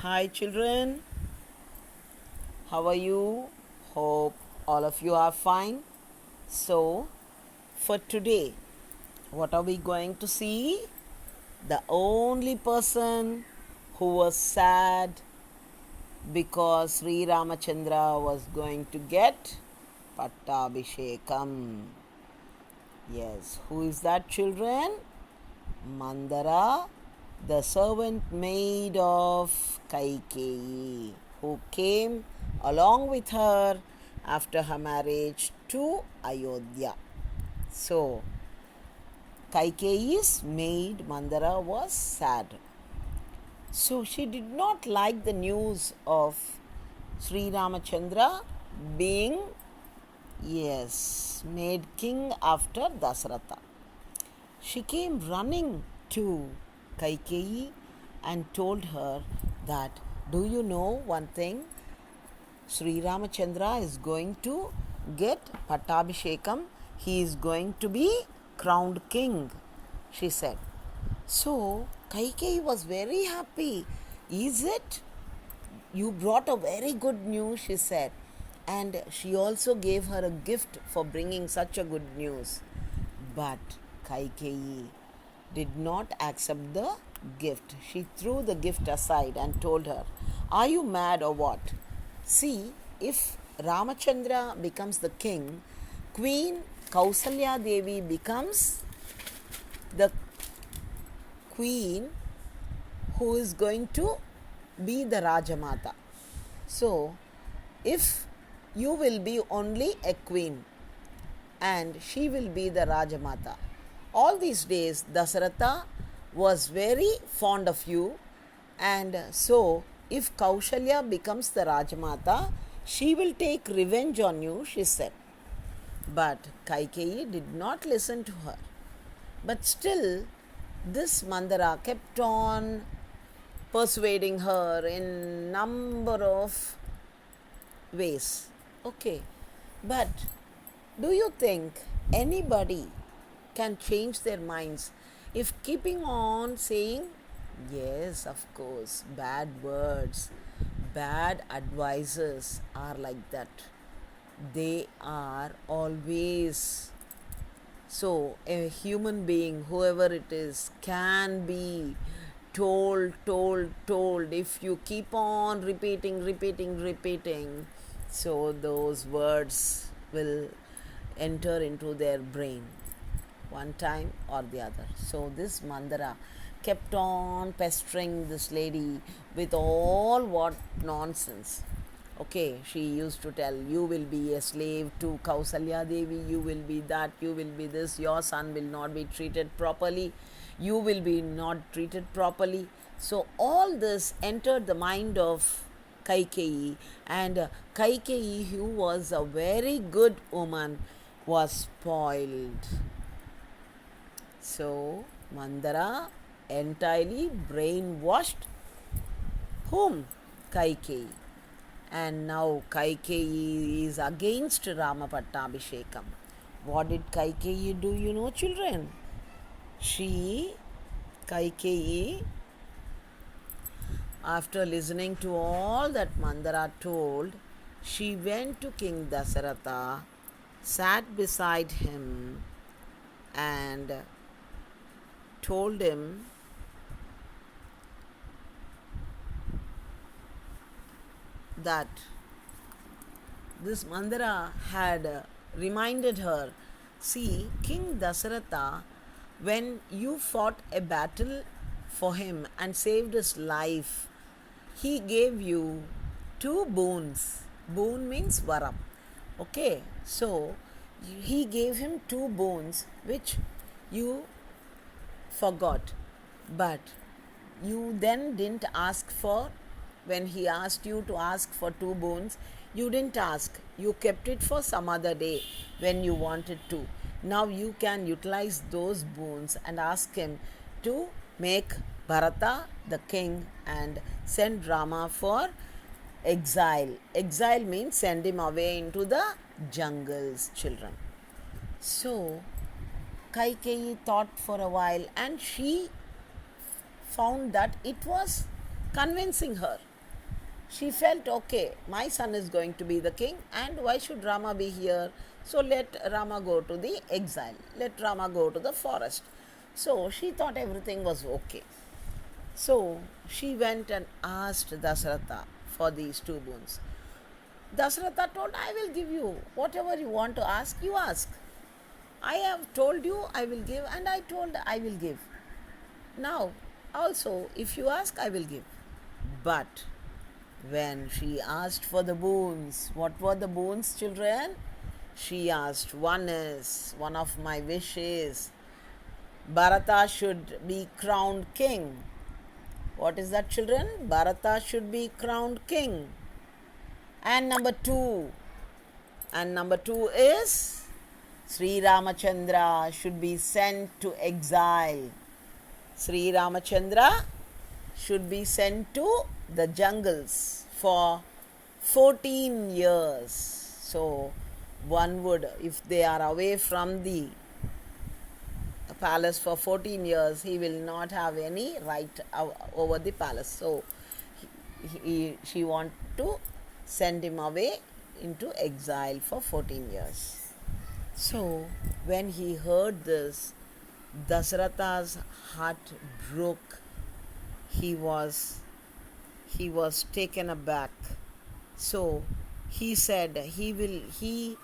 Hi, children. How are you? Hope all of you are fine. So, for today, what are we going to see? The only person who was sad because Sri Ramachandra was going to get Pattabhishekam. Yes, who is that, children? Mandara, the servant maid of Kaikeyi, who came along with her after her marriage to Ayodhya. So, Kaikeyi's maid Mandara was sad. So, she did not like the news of Sri Ramachandra being, yes, made king after Dasratha. She came running to Kaikeyi and told her that, do you know one thing? Sri Ramachandra is going to get Pattabhishekam. He is going to be crowned king, she said. So Kaikeyi was very happy. Is it? You brought a very good news, she said. And she also gave her a gift for bringing such a good news. But Kaikeyi did not accept the gift. She threw the gift aside and told her, are you mad or what? See, if Ramachandra becomes the king, Queen Kausalya Devi becomes the queen who is going to be the Rajamata. So, if you will be only a queen and she will be the Rajamata. All these days, Dasaratha was very fond of you, and so if Kaushalya becomes the Rajamata, she will take revenge on you, she said. But Kaikeyi did not listen to her. But still, this Mandara kept on persuading her in number of ways. Okay, but do you think anybody can change their minds if keeping on saying, yes, of course, bad words, bad advices are like that. They are always. So, a human being, whoever it is, can be told. If you keep on repeating, so those words will enter into their brain one time or the other. So, this Mandara kept on pestering this lady with all what nonsense. Okay, she used to tell, you will be a slave to Kausalya Devi, you will be that, you will be this, your son will not be treated properly, you will be not treated properly. So all this entered the mind of Kaikeyi, and Kaikeyi, who was a very good woman, was spoiled. So Mandara entirely brainwashed whom? Kaikeyi. And now Kaikeyi is against Rama Pattabhishekam. What did Kaikeyi do, you know, children? Kaikeyi, after listening to all that Mandara told, she went to King Dasaratha, sat beside him, and told him that this Mandara had reminded her, see, King Dasaratha, when you fought a battle for him and saved his life, he gave you two boons. Boon means varam. Okay, so he gave him two boons which you forgot, but you then didn't ask for. When he asked you to ask for two boons, you didn't ask, you kept it for some other day when you wanted to. Now you can utilize those boons and ask him to make Bharata the king and send Rama for exile. Exile means send him away into the jungles, children. So Kaikeyi thought for a while, and she found that it was convincing her. she felt, okay, my son is going to be the king, and why should Rama be here? So let Rama go to the exile, let Rama go to the forest. So she thought everything was okay. So she went and asked Dasharatha for these two boons. Dasharatha told, I will give you whatever you want to ask, you ask. I have told you I will give, and I told I will give. Now, also, if you ask, I will give. But when she asked for the boons, what were the boons, children? She asked, one of my wishes, Bharata should be crowned king. What is that, children? Bharata should be crowned king. And number two is Sri Ramachandra should be sent to exile. Sri Ramachandra should be sent to the jungles for 14 years. So, one would, if they are away from the palace for 14 years, he will not have any right over the palace. So, she want to send him away into exile for 14 years. So, when he heard this, Dasharatha's heart broke. He was taken aback. So he said he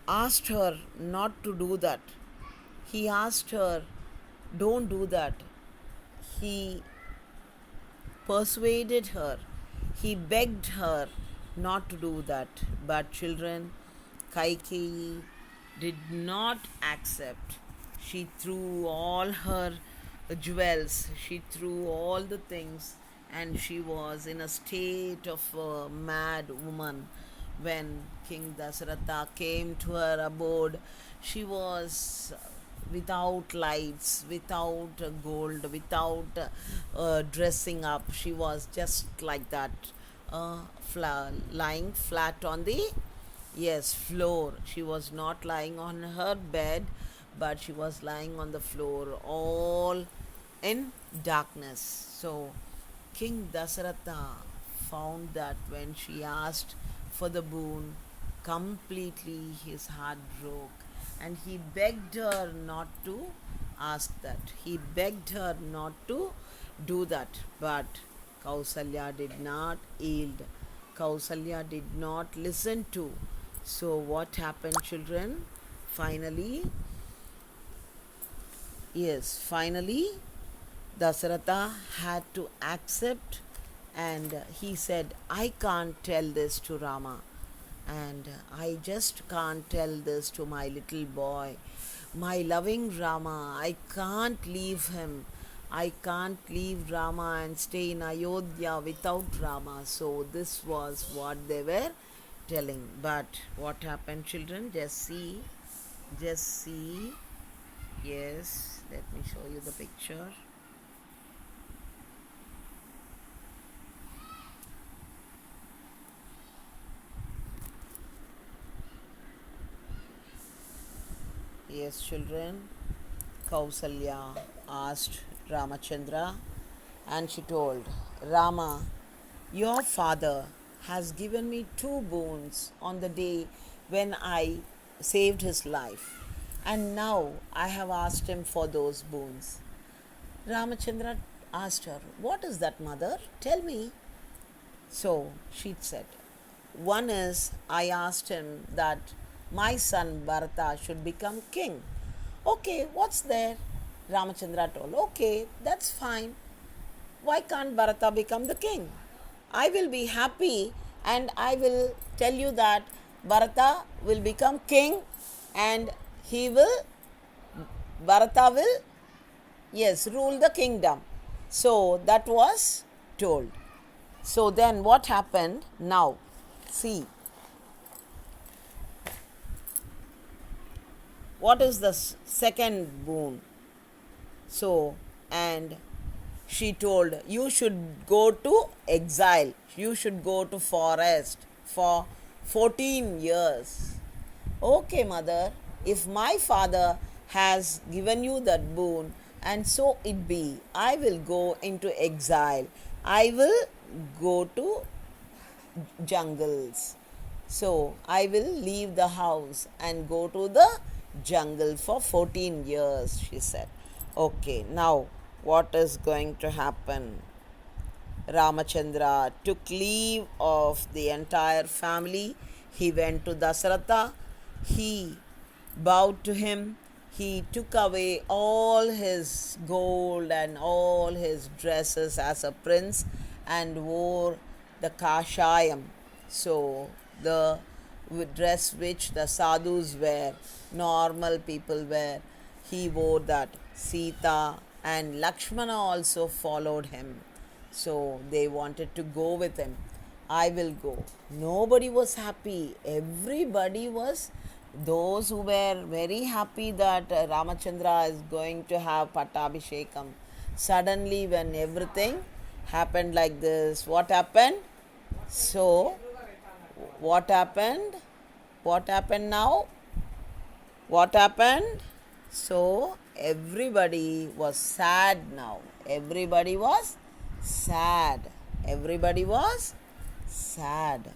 asked her not to do that. He asked her, don't do that. He persuaded her. He begged her not to do that. But children, Kaikeyi did not accept. She threw all her jewels, she threw all the things, and she was in a state of a mad woman. When King Dasharatha came to her abode, she was without lights, without gold, without dressing up. She was just like that, lying flat on the floor. She was not lying on her bed, but she was lying on the floor, all in darkness. So King Dasharatha found that when she asked for the boon, completely his heart broke, and he begged her not to ask that. He begged her not to do that. But Kausalya did not yield. Kausalya did not listen to. So what happened, children? Finally, Dasharatha had to accept, and he said, I can't tell this to Rama, and I just can't tell this to my little boy, my loving Rama. I can't leave him. I can't leave Rama and stay in Ayodhya without Rama. So this was what they were telling. But what happened, children? Just see. Yes, let me show you the picture. Yes, children, Kausalya asked Ramachandra, and she told, Rama, your father has given me two boons on the day when I saved his life, and now I have asked him for those boons. Ramachandra asked her, what is that, mother? Tell me. So she said, one is, I asked him that my son Bharata should become king. Okay, what's there? Ramachandra told, okay, that's fine. Why can't Bharata become the king? I will be happy, and I will tell you that Bharata will become king, and Bharata will, rule the kingdom. So that was told. So then what happened? Now, see. What is the second boon? So, and she told, you should go to exile. You should go to forest for 14 years. Okay, mother, if my father has given you that boon, and so it be, I will go into exile. I will go to jungles. So I will leave the house and go to the jungle for 14 years, she said. Okay, now what is going to happen? Ramachandra took leave of the entire family. He went to Dasaratha. He bowed to him. He took away all his gold and all his dresses as a prince and wore the kashayam. So, the dress which the sadhus wear, normal people wear, he wore that. Sita and Lakshmana also followed him. So they wanted to go with him. I will go. Nobody was happy. Everybody was, those who were very happy that Ramachandra is going to have Pattabhishekam. Suddenly, when everything happened like this, what happened? So, what happened? What happened now? What happened? So everybody was sad now. Everybody was sad. Everybody was sad.